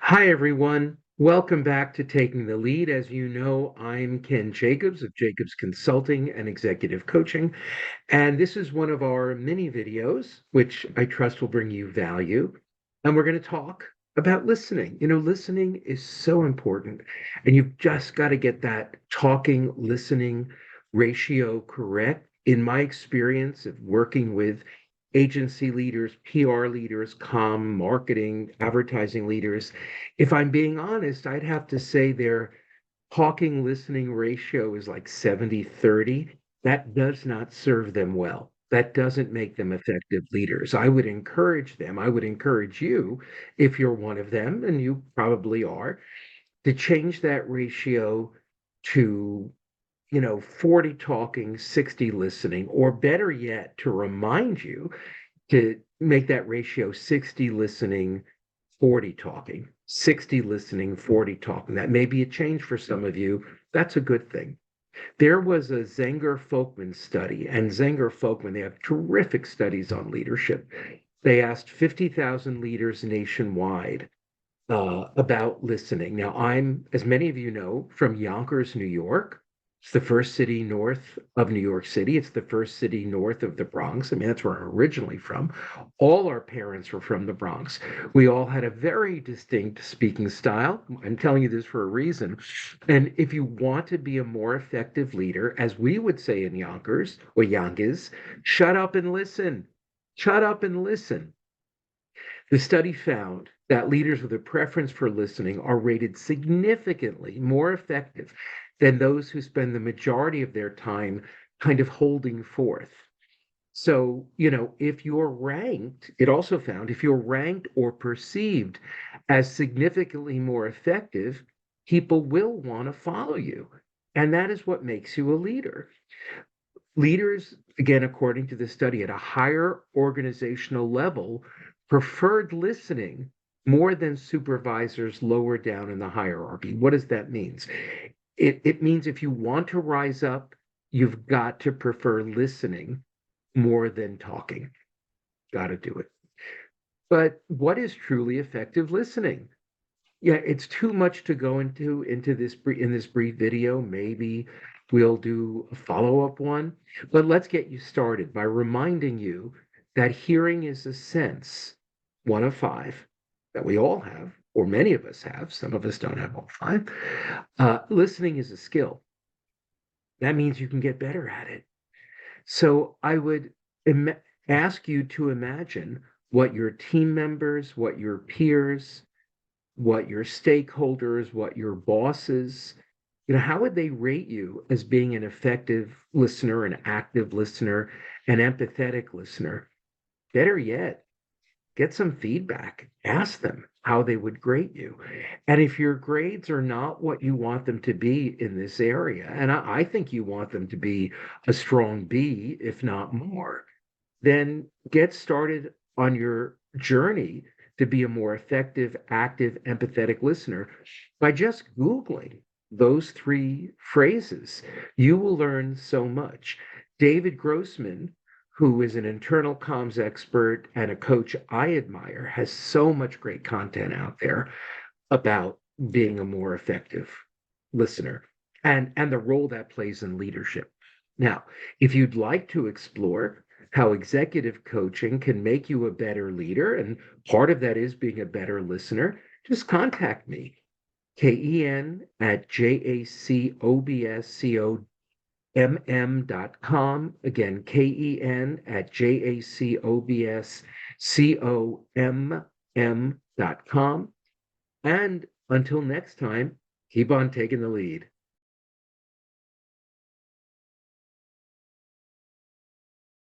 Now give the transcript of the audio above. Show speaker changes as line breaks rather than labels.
Hi, everyone. Welcome back to Taking the Lead. As you know, I'm Ken Jacobs of Jacobs Consulting and Executive Coaching. And this is one of our mini videos, which I trust will bring you value. And we're going to talk about listening. Listening is so important. And you've just got to get that talking listening ratio correct. In my experience of working with agency leaders, PR leaders, marketing, advertising leaders, if I'm being honest, I'd have to say their talking listening ratio is like 70-30. That does not serve them well. That doesn't make them effective leaders. I would encourage them, I would encourage you, if you're one of them, and you probably are, to change that ratio to 40 talking, 60 listening, or better yet, to remind you to make that ratio 60 listening, 40 talking, 60 listening, 40 talking. That may be a change for some of you. That's a good thing. There was a Zenger Folkman study, and Zenger Folkman, they have terrific studies on leadership. They asked 50,000 leaders nationwide about listening. Now, I'm, as many of you know, from Yonkers, New York. It's the first city north of New York City. It's the first city north of the Bronx. I mean, that's where I'm originally from. All our parents were from the Bronx. We all had a very distinct speaking style. I'm telling you this for a reason. And if you want to be a more effective leader, as we would say in Yonkers or Yonkers, shut up and listen. Shut up and listen. The study found that leaders with a preference for listening are rated significantly more effective than those who spend the majority of their time kind of holding forth. So, if you're ranked, it also found if you're ranked or perceived as significantly more effective, people will want to follow you. And that is what makes you a leader. Leaders, again, according to the study, at a higher organizational level, preferred listening more than supervisors lower down in the hierarchy. What does that mean? It means if you want to rise up, you've got to prefer listening more than talking. Got to do it. But what is truly effective listening? Yeah, it's too much to go into this in this brief video. Maybe we'll do a follow-up one, but let's get you started by reminding you that hearing is a sense, one of five, that we all have, or many of us have. Some of us don't have all five. Listening is a skill. That means you can get better at it. So I would Im ask you to imagine what your team members, what your peers, what your stakeholders, what your bosses, how would they rate you as being an effective listener, an active listener, an empathetic listener? Better yet, get some feedback. Ask them how they would grade you. And if your grades are not what you want them to be in this area, and I think you want them to be a strong B, if not more, then get started on your journey to be a more effective, active, empathetic listener by just Googling those three phrases. You will learn so much. David Grossman, who is an internal comms expert and a coach I admire, has so much great content out there about being a more effective listener and the role that plays in leadership. Now, if you'd like to explore how executive coaching can make you a better leader, and part of that is being a better listener, just contact me, Ken at jacobscomm. Again, Ken at jacobscomm.com. And until next time, keep on taking the lead.